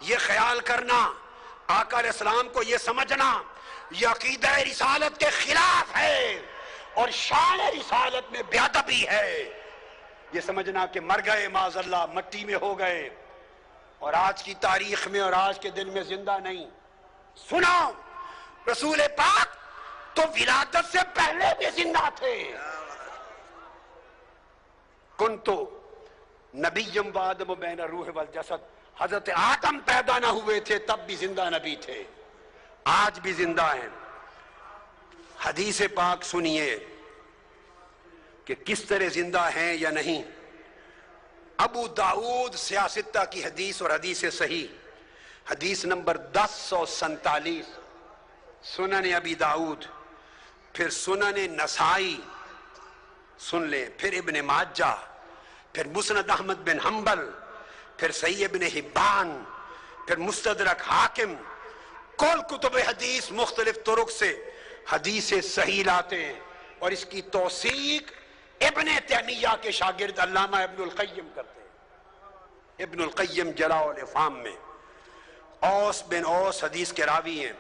یہ خیال کرنا، آقا علیہ السلام کو یہ سمجھنا یہ عقیدہ رسالت کے خلاف ہے اور شان رسالت میں بے ادبی ہے، یہ سمجھنا کہ مر گئے معاذ اللہ، مٹی میں ہو گئے اور آج کی تاریخ میں اور آج کے دن میں زندہ نہیں۔ سنو، رسول پاک تو ولادت سے پہلے بھی زندہ تھے۔ کنتو نبیم و آدم بین الروح والجسد، حضرت آدم پیدا نہ ہوئے تھے تب بھی زندہ نبی تھے، آج بھی زندہ ہیں۔ حدیث پاک سنیے کہ کس طرح زندہ ہیں یا نہیں۔ ابو داؤد سیاستہ کی حدیث اور حدیث صحیح، حدیث نمبر 1047، سنن ابی داؤد، پھر سنن نسائی سن لیں، پھر ابن ماجہ، پھر مسند احمد بن حنبل، پھر صحیح ابن حبان، پھر مستدرک حاکم، کل کتب حدیث مختلف طرق سے حدیث صحیح لاتے ہیں، اور اس کی توثیق ابن تیمیہ کے شاگرد علامہ ابن القیم کرتے ہیں۔ ابن القیم جلاء الافہام میں اوس بن اوس حدیث کے راوی ہیں۔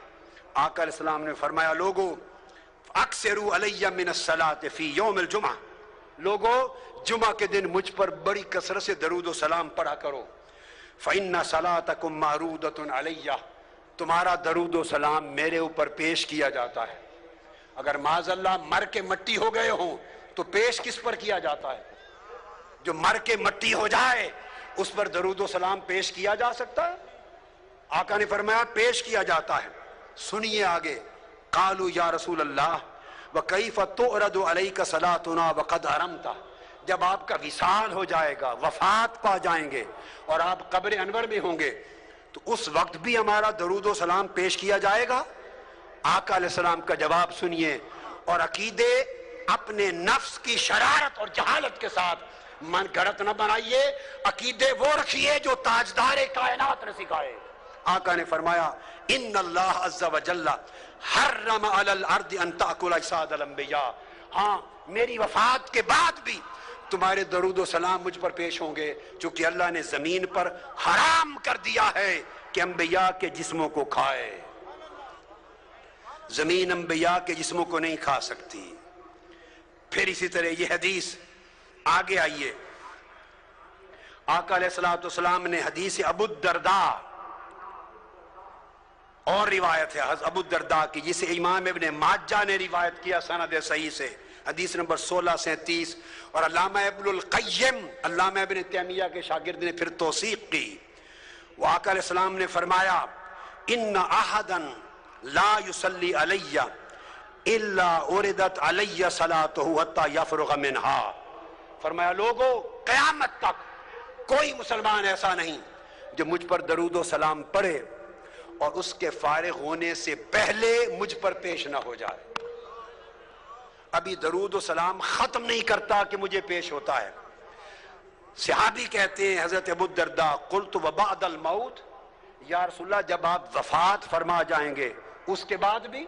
آقا علیہ السلام نے فرمایا، لوگو اکثروا علی من الصلاۃ فی یوم الجمعہ، لوگو جمعہ کے دن مجھ پر بڑی کثرت سے درود و سلام پڑھا کرو، فإن صلاتکم معروضۃ علیہ، تمہارا درود و سلام میرے اوپر پیش کیا جاتا ہے۔ اگر معاذ اللہ مر کے مٹی ہو گئے ہوں تو پیش کس پر کیا جاتا ہے؟ جو مر کے مٹی ہو جائے اس پر درود و سلام پیش کیا جا سکتا ہے؟ آقا نے فرمایا پیش کیا جاتا ہے۔ سنیے آگے، قالوا یا رسول اللہ وکیف تعرض علیک صلاتنا وقد حرمت، جب آپ کا وصال ہو جائے گا، وفات پا جائیں گے اور آپ قبر انور میں ہوں گے تو اس وقت بھی ہمارا درود و سلام پیش کیا جائے گا؟ آقا علیہ السلام کا جواب سنیے، اور عقیدے اپنے نفس کی شرارت اور جہالت کے ساتھ من گھڑت نہ بنائیے، عقیدے وہ رکھیے جو تاجدار کائنات نے سکھائے۔ آقا نے فرمایا ان اللہ عز و جل حرم علی الارض ان تاکل اجساد الانبیاء، ہاں میری وفات کے بعد بھی تمہارے درود و سلام مجھ پر پیش ہوں گے، چونکہ اللہ نے زمین پر حرام کر دیا ہے کہ انبیاء کے جسموں کو کھائے، زمین انبیاء کے جسموں کو نہیں کھا سکتی۔ پھر اسی طرح یہ حدیث آگے آئیے، آقا علیہ السلام نے حدیث ابو الدرداء اور روایت ہے ابو الدرداء کی، جسے امام ابن ماجہ نے روایت کیا سند صحیح سے، حدیث نمبر 1637، اور علامہ ابن القیم، علامہ ابن تیمیہ کے شاگرد نے پھر توثیق کی۔ وہ آقا علیہ السلام نے فرمایا ان احدا لا یصلی علی الا اردت علی صلاتہ حتی یفرغ منہا، فرمایا لوگو قیامت تک کوئی مسلمان ایسا نہیں جو مجھ پر درود و سلام پڑھے اور اس کے فارغ ہونے سے پہلے مجھ پر پیش نہ ہو جائے۔ ابھی درود و سلام ختم نہیں کرتا کہ مجھے پیش ہوتا ہے۔ صحابی کہتے ہیں حضرت ابو الدرداء قلت وبعد الموت، یا رسول اللہ جب آپ وفات فرما جائیں گے اس کے بعد بھی؟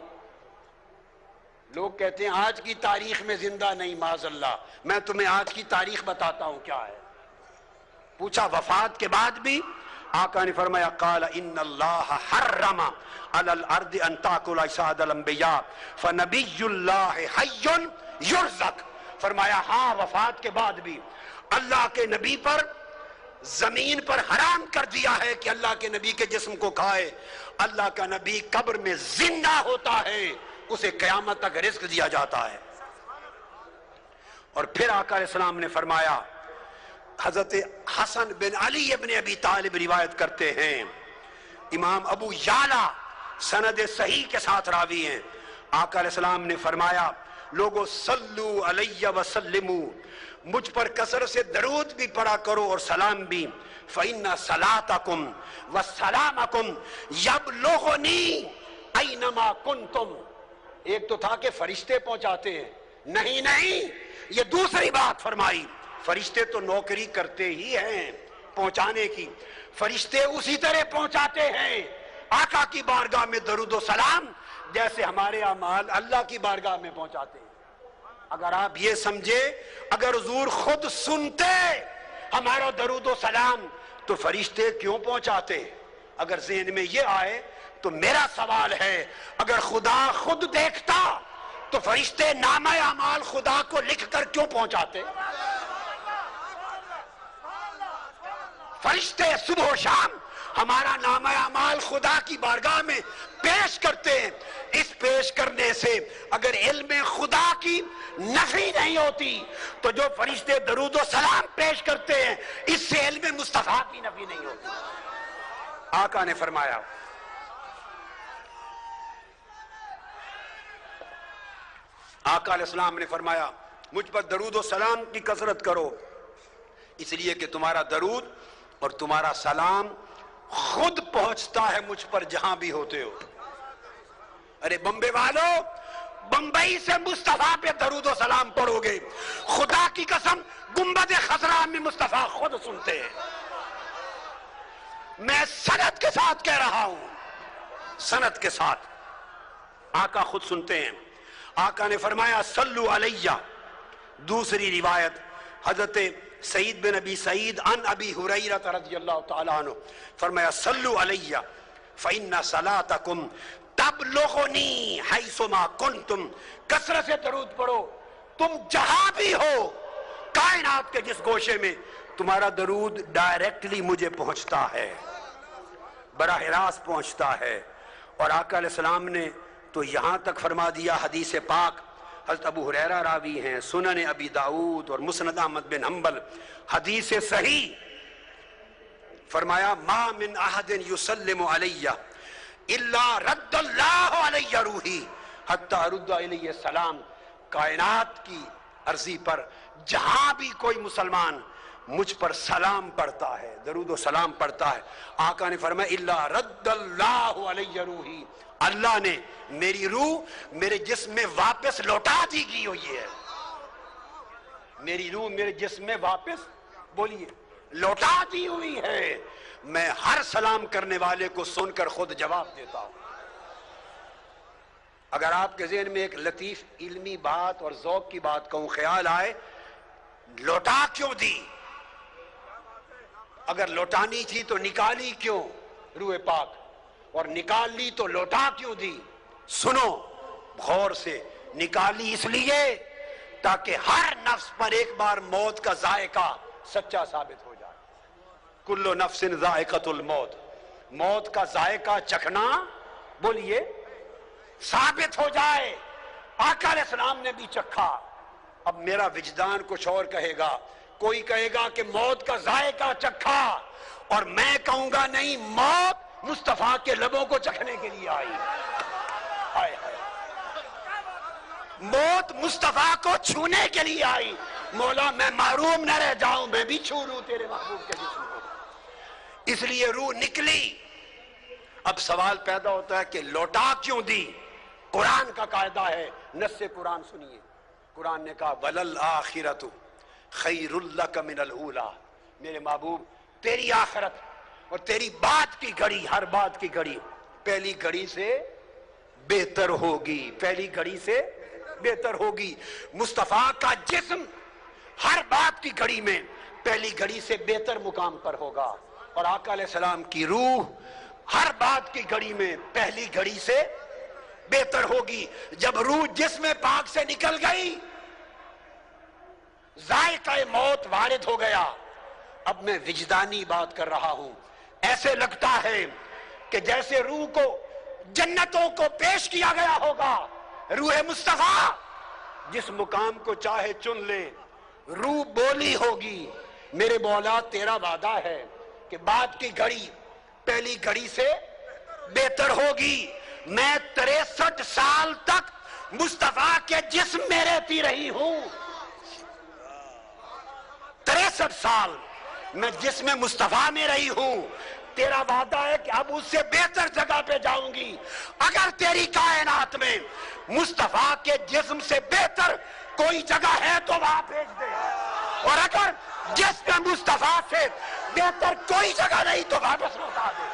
لوگ کہتے ہیں آج کی تاریخ میں زندہ نہیں، معاذ اللہ، میں تمہیں آج کی تاریخ بتاتا ہوں کیا ہے۔ پوچھا وفات کے بعد بھی؟ آقا نے فرمایا قال ان اللہ حرم علی الارض ان تاکل اجساد الانبیاء فنبی اللہ حی یرزق، فرمایا ہاں وفات کے بعد بھی اللہ کے نبی پر زمین پر حرام کر دیا ہے کہ اللہ کے نبی کے جسم کو کھائے، اللہ کا نبی قبر میں زندہ ہوتا ہے، اسے قیامت تک رزق دیا جاتا ہے۔ اور پھر آقا علیہ السلام نے فرمایا، حضرت حسن بن علی ابن ابی طالب روایت کرتے ہیں، امام ابو یعلا سند صحیح کے ساتھ راوی ہیں، آقا علیہ السلام نے فرمایا لوگو صلو علی وسلمو، مجھ پر کثرت سے درود بھی پڑھا کرو اور سلام بھی، فإن صلاتکم وسلامکم یبلغنی اینما کنتم۔ ایک تو تھا کہ فرشتے پہنچاتے ہیں، نہیں یہ دوسری بات فرمائی، فرشتے تو نوکری کرتے ہی ہیں پہنچانے کی، فرشتے اسی طرح پہنچاتے ہیں آقا کی بارگاہ میں درود و سلام جیسے ہمارے اعمال اللہ کی بارگاہ میں پہنچاتے ہیں۔ اگر آپ یہ سمجھے اگر حضور خود سنتے ہمارا درود و سلام تو فرشتے کیوں پہنچاتے؟ اگر ذہن میں یہ آئے تو میرا سوال ہے، اگر خدا خود دیکھتا تو فرشتے نامہ اعمال خدا کو لکھ کر کیوں پہنچاتے؟ فرشتے صبح و شام ہمارا نامہ اعمال خدا کی بارگاہ میں پیش کرتے ہیں. اس پیش کرنے سے اگر علم خدا کی نفی نہیں ہوتی تو جو فرشتے درود و سلام پیش کرتے ہیں اس سے علم مصطفیٰ کی نفی نہیں ہوتی. آقا نے فرمایا آقا علیہ السلام نے فرمایا مجھ پر درود و سلام کی کثرت کرو، اس لیے کہ تمہارا درود اور تمہارا سلام خود پہنچتا ہے مجھ پر جہاں بھی ہوتے ہو. ارے بمبے والو، بمبئی سے مصطفیٰ پہ درود و سلام پڑھو گے، خدا کی قسم گنبد خضرا میں مصطفیٰ خود سنتے ہیں. میں سند کے ساتھ کہہ رہا ہوں، سند کے ساتھ آقا خود سنتے ہیں. آقا نے فرمایا صلو علیہ. دوسری روایت حضرت سعید بن ابی سعید عن ابی ہریرہ رضی اللہ تعالیٰ عنہ فرمایا صلو علیہ فإن صلاتکم تبلغنی حیثما کنتم. کثرت سے درود پڑھو، تم جہاں بھی ہو کائنات کے جس گوشے میں تمہارا درود ڈائریکٹلی مجھے پہنچتا ہے، براہ راست پہنچتا ہے. اور آقا علیہ السلام نے تو یہاں تک فرما دیا، حدیث پاک حضرت ابو ہریرہ راوی ہیں، سنن ابی داؤد اور مسند احمد بن حنبل، حدیث صحیح فرمایا ما من احد یسلم علی الا رد اللہ علی روحی حتی رد علیہ السلام. کائنات کی عرضی پر جہاں بھی کوئی مسلمان مجھ پر سلام پڑھتا ہے، درود و سلام پڑھتا ہے، آقا نے فرمایا الا رد اللہ علی روحی، اللہ نے میری روح میرے جسم میں واپس لوٹا دی گئی ہوئی ہے. میری روح میرے جسم میں واپس بولیے لوٹا دی ہوئی ہے. میں ہر سلام کرنے والے کو سن کر خود جواب دیتا ہوں. اگر آپ کے ذہن میں ایک لطیف علمی بات اور ذوق کی بات کہوں، خیال آئے لوٹا کیوں دی؟ اگر لوٹانی تھی تو نکالی کیوں روح پاک؟ اور نکال لی تو لوٹا کیوں دی؟ سنو غور سے، نکالی اس لیے تاکہ ہر نفس پر ایک بار موت کا ذائقہ سچا ثابت ہو جائے. کل نفس ذائقۃ الموت، موت کا ذائقہ چکھنا بولیے ثابت ہو جائے. آقا علیہ السلام نے بھی چکھا. اب میرا وجدان کچھ اور کہے گا، کوئی کہے گا کہ موت کا ذائقہ چکھا، اور میں کہوں گا نہیں، موت مصطفیٰ کے لبوں کو چکھنے کے لیے آئی. ہائے ہائے، موت مصطفیٰ کو چھونے کے لیے آئی. مولا میں محروم نہ رہ جاؤں، میں بھی چھو لوں تیرے محبوب کے جسم کو. اس لیے روح نکلی. اب سوال پیدا ہوتا ہے کہ لوٹا کیوں دی؟ قرآن کا قاعدہ ہے، نص قرآن سنیے. قرآن نے کہا وَلَلْآخِرَةُ خَيْرٌ لَكَ مِنَ الْأُولَىٰ. میرے محبوب تیری آخرت اور تیری بات کی گھڑی، ہر بات کی گھڑی پہلی گھڑی سے بہتر ہوگی، پہلی گھڑی سے بہتر ہوگی. مصطفیٰ کا جسم ہر بات کی گھڑی میں پہلی گھڑی سے بہتر مقام پر ہوگا، اور آقا علیہ السلام کی روح ہر بات کی گھڑی میں پہلی گھڑی سے بہتر ہوگی. جب روح جسم پاک سے نکل گئی، ذائقہ موت وارد ہو گیا. اب میں وجدانی بات کر رہا ہوں. ایسے لگتا ہے کہ جیسے روح کو جنتوں کو پیش کیا گیا ہوگا. روح مصطفیٰ جس مقام کو چاہے چن لے، روح بولی ہوگی میرے مولا تیرا وعدہ ہے کہ بات کی گھڑی پہلی گھڑی سے بہتر ہوگی. میں 63 سال تک مصطفیٰ کے جسم میں رہتی رہی ہوں. 63 سال میں جسم مصطفیٰ میں رہی ہوں. تیرا وعدہ ہے کہ اب اس سے بہتر جگہ پہ جاؤں گی. اگر تیری کائنات میں مصطفیٰ کے جسم سے بہتر کوئی جگہ ہے تو وہاں بھیج دے، اور اگر جسم مصطفیٰ سے بہتر کوئی جگہ نہیں تو واپس لوٹا دے.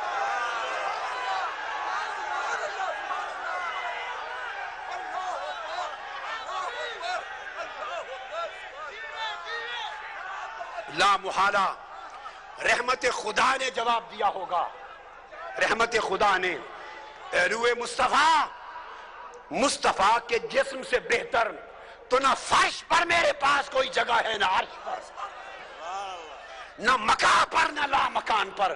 لا محالہ رحمت خدا نے جواب دیا ہوگا. رحمت خدا نے روح مصطفیٰ، مصطفیٰ کے جسم سے بہتر تو نہ فرش پر میرے پاس کوئی جگہ ہے، نہ عرش پر، نہ مکان پر، نہ لا مکان پر۔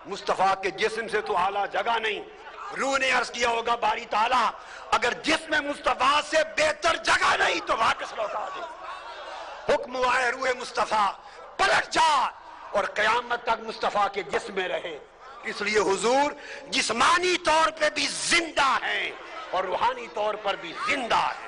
مصطفیٰ کے جسم سے تو اعلیٰ جگہ نہیں۔ روح نے عرض کیا ہوگا باری تعالیٰ اگر جسم مصطفیٰ سے بہتر جگہ نہیں تو واپس لوٹا دے۔ حکم ہوا ہے روح مصطفیٰ پلٹ جا اور قیامت تک مصطفیٰ کے جسم میں رہے۔ اس لیے حضور جسمانی طور پہ بھی زندہ ہیں اور روحانی طور پر بھی زندہ ہیں۔